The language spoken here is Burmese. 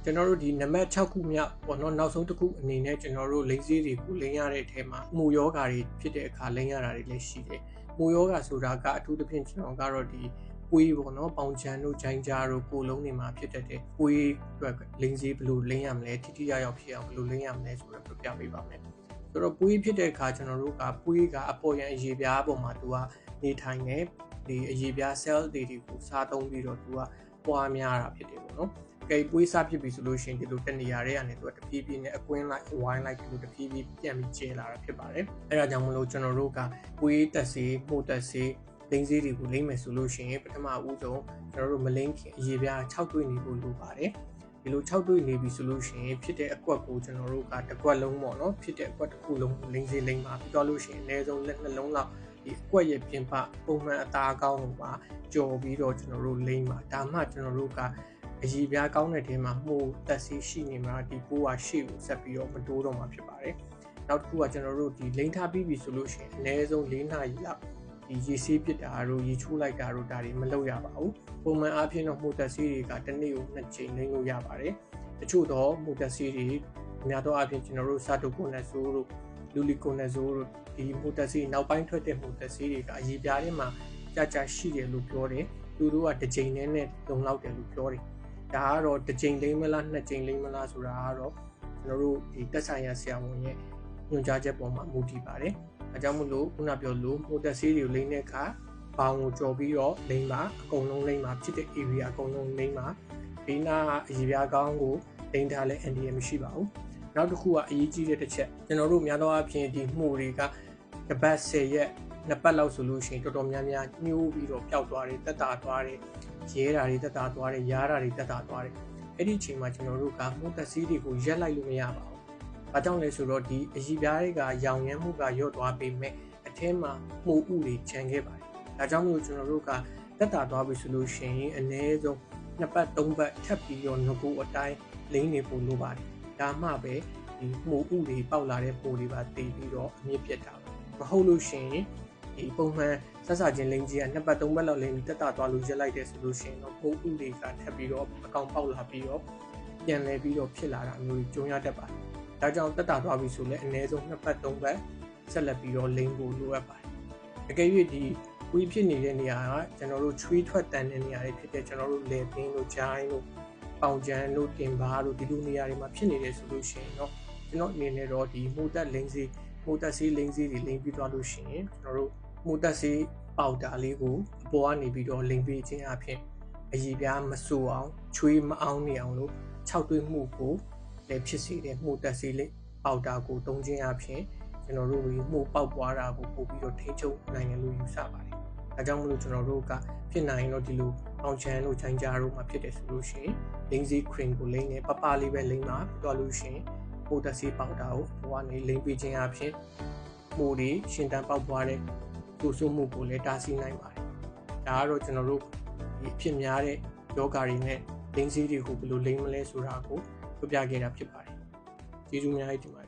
ကျွန်တော်တို့ဒီနံပါတ်6ခုမြောက်ပေါ့နော်နောက်ဆုံးတစ်ခုအနေနဲ့ကျွန်တော်တို့လိမ့်စေးတွေကိုလိမ့်ရတဲ့အထဲမှာမှုယောဂါတွေဖြစ်တဲ့အခါလိမ့်ရတာတွေလည်းရှိတယ်မှုယောဂါဆိုတာကအထူးသဖြင့်ကျွန်တော်ကတော့ဒီပွေးပေါ့နော်ပေါင်ချန်တို့ဂျိုင်းကြားတို့ကိုလုံးတွေမှာဖြစ်တတ်တဲ့ပွေးအတွက်လိမ့်စေးဘယ်လိုလိမ့်ရမလဲထိထိရောက်ဖြစ်အောင်ဘယ်လိုလိမ့်ရမလဲဆိုတော့ပြပေးပါမယ်ဆိုတော့ပွေးဖြစ်တဲ့အခါကျွန်တော်တို့ကပွေးကအပေါ်ရန်အရေပြားပေါ်မှာသူကနေထိုင်နေဒီအရေပြား cell တွေကိုစားသုံးပြီးတော့သူကပွားများတာဖြစ်တယ်ပေါ့နော်ကဲပွေးစားဖြစ်ပြီဆိုလို့ရှိရင်ဒီလိုတနေရာတွေကနေသူကတဖြည်းဖြည်းနဲ့အကွင်းလိုက်ဝိုင်းလိုက်ဒီလိုတဖြည်းဖြည်းပြန်ပြီးကျဲလာတာဖြစ်ပါတယ်အဲဒါကြောင့်မလို့ကျွန်တော်တို့ကပွေးတက်စေမှုတက်စေလိမ့်စေးတွေကိုလိမ့်မယ်ဆိုလို့ရှိရင်ပထမဦးဆုံးကျွန်တော်တို့မလိမ့်ခင်အရေပြား6တွေ့နေဖို့လိုပါတယ်ဒီလို6တွေ့နေပြီဆိုလို့ရှိရင်ဖြစ်တဲ့အကွက်ကိုကျွန်တော်တို့ကတစ်ကွက်လုံးပေါ့နော်ဖြစ်တဲ့အကွက်တစ်ခုလုံးလိမ့်စေးလိမ့်ပါပြီးတော့လို့ရှိရင်အနည်းဆုံးလက်နှလုံးလောက်ဒီအကွက်ရဲ့ပြင်ပပုံမှန်အသားကောင်းကိုပါကြော်ပြီးတော့ကျွန်တော်တို့လိမ့်ပါဒါမှကျွန်တော်တို့ကအရေပြားကောင်းတဲ့ထဲမှာမှုတက်စီရှိနေမှာဒီပိုးကရှေ့ကိုဆက်ပြီးတော့မတိုးတော့မှာဖြစ်ပါတယ်နောက်တစ်ခုကကျွန်တော်တို့ဒီလိမ့်ထားပြီးပြီဆိုလို့ရှိရင်အနည်းဆုံး4နာရီလောက်ဒီရေဆေးပစ်တာတို့ရေချိုးလိုက်တာတို့ဒါတွေမလုပ်ရပါဘူးပုံမှန်အားဖြင့်တော့မှုတက်စီတွေကတစ်နေ့ကို2ကြိမ်လိမ့်လို့ရပါတယ်တချို့တော့မှုတက်စီတွေအများသောအားဖြင့်ကျွန်တော်တို့စာတိုကိုနက်ဆိုတို့လူလီကိုနက်ဆိုတို့ဒီမှုတက်စီနောက်ပိုင်းထွက်တဲ့မှုတက်စီတွေကအရေပြားထဲမှာကြာရှိတယ်လို့ပြောတယ်သူတို့ကတစ်ကြိမ်နဲ့လုံလောက်တယ်လို့ပြောတယ်ဒါကတော့တစ်ကြိမ်လိမ့်မလား2ကြိမ်လိမ့်မလားဆိုတာကတော့ကျွန်တော်တို့ဒီတက်ဆိုင်ရာဆရာဝန်ရဲ့ညွှန်ကြားချက်ပေါ်မှာမူတည်ပါတယ်။အဲကြောင့်မလို့ခုနပြောလို့မိုတက်ဆေးတွေကိုလိမ့်တဲ့အခါဘောင်ကိုကြော်ပြီးတော့လိမ့်ပါအကုန်လုံးလိမ့်ပါဖြစ်တဲ့ area အကုန်လုံးလိမ့်ပါဘေးနာအရေပြားကောင်းကိုလိမ့်ထားလဲ NDM မရှိပါဘူး။နောက်တစ်ခုကအရေးကြီးတဲ့တစ်ချက်ကျွန်တော်တို့များသောအားဖြင့်ဒီမှုတွေကတပတ်10ရက်2ပတ်လောက်ဆိုလို့ရှိရင်တော်တော်များများညှိုးပြီးတော့ပျောက်သွားတယ်တက်တာသွားတယ်ရဲတာတွေတက်တာသွားတယ်ရားတာတွေတက်တာသွားတယ်အဲ့ဒီအချိန်မှာကျွန်တော်တို့ကမှုတက်ဆေးတွေကိုရက်လိုက်လို့မရပါဘူး။ဘာကြောင့်လဲဆိုတော့ဒီအရေပြားတွေကရောင်ရမ်းမှုကလျော့သွားပေမဲ့အထဲမှာမှုဥတွေခြံခဲ့ပါတယ်။ဒါကြောင့်မို့ကျွန်တော်တို့ကတက်တာသွားပြီဆိုလို့ရှိရင်အနည်းဆုံး2ပတ်3ပတ်ထပ်ပြီးတော့ငကိုအတိုင်းလိမ့်နေဖို့လိုပါတယ်။ဒါမှပဲဒီမှုဥတွေပေါက်လာတဲ့ပိုတွေပါတည်ပြီးတော့အမြင့်ပြတ်တာပါ။မဟုတ်လို့ရှိရင်ဒီပုံမှန်ဆက်စာချင်းလိမ့်ကြီးက2ပတ်3ပတ်လောက်လိမ့်ပြီးတက်တာသွားလို့ရက်လိုက်တယ်ဆိုလို့ရှိရင်တော့ပိုးဥတွေကထပ်ပြီးတော့အကောင်ပေါက်လာပြီးတော့ပြန်လဲပြီးတော့ဖြစ်လာတာမျိုးကြုံရတတ်ပါတယ်။ဒါကြောင့်တက်တာသွားပြီဆိုလည်းအနည်းဆုံး2ပတ်3ပတ်ဆက်လက်ပြီးတော့လိမ့်ဖို့လိုအပ်ပါတယ်။အကယ်၍ဒီဝီဖြစ်နေတဲ့နေရာကကျွန်တော်တို့ချွေးထွက်တန်တဲ့နေရာတွေဖြစ်တဲ့ကျွန်တော်တို့လေပင်းတို့ဂျိုင်းတို့ပေါင်ချန်တို့တင်ပါတို့ဒီလိုနေရာတွေမှာဖြစ်နေတယ်ဆိုလို့ရှိရင်တော့ကျွန်တော်အနေနဲ့တော့ဒီမိုးတက်လိမ့်စေးမိုးတက်ဆေးလိမ့်စေးတွေလိမ့်ပြီးသွားလို့ရှိရင်ကျွန်တော်တို့မိုးတက်ဆေးပေါတာလေးကိုအပေါ်ကနေပြီးတော့လိမ့်ပေးခြင်းအပြင်အရေပြားမဆူအောင်ချွေးမအောင်နေအောင်လို့6တွေ့မှုကိုလည်းဖြစ်စေတဲ့မှုတက်စေးလေးပေါတာကိုတုံးခြင်းအပြင်ကျွန်တော်တို့မှုပေါက်ပွားတာကိုပို့ပြီးတော့ထိန်းချုပ်နိုင်တယ်လို့ယူဆပါတယ်။ဒါကြောင့်မလို့ကျွန်တော်တို့ကဖြစ်နိုင်တော့ဒီလိုအောင်ချန်တို့ချိုင်းကြားတို့မှာဖြစ်တယ်ဆိုလို့ရှိရင်လိမ့်စေးခရင်ကိုလိမ့်နေပပလေးပဲလိမ့်မှာပြီးတော့လို့ရှိရင်မှုတက်စေးပေါတာကိုဟိုကနေလိမ့်ပေးခြင်းအပြင်မှုတွေရှင်တန်ပေါက်ပွားတဲ့တူဆုမှုကိုလည်းတားဆီးနိုင်ပါတယ်။ဒါကတော့ကျွန်တော်တို့ဒီအဖြစ်များတဲ့ယောဂါတွေနဲ့လိမ့်စေးတွေကိုဘယ်လိုလိမ့်မလဲဆိုတာကိုပြပြခဲ့တာဖြစ်ပါတယ်။ကျေးဇူးများကြီးတင်ပါတယ်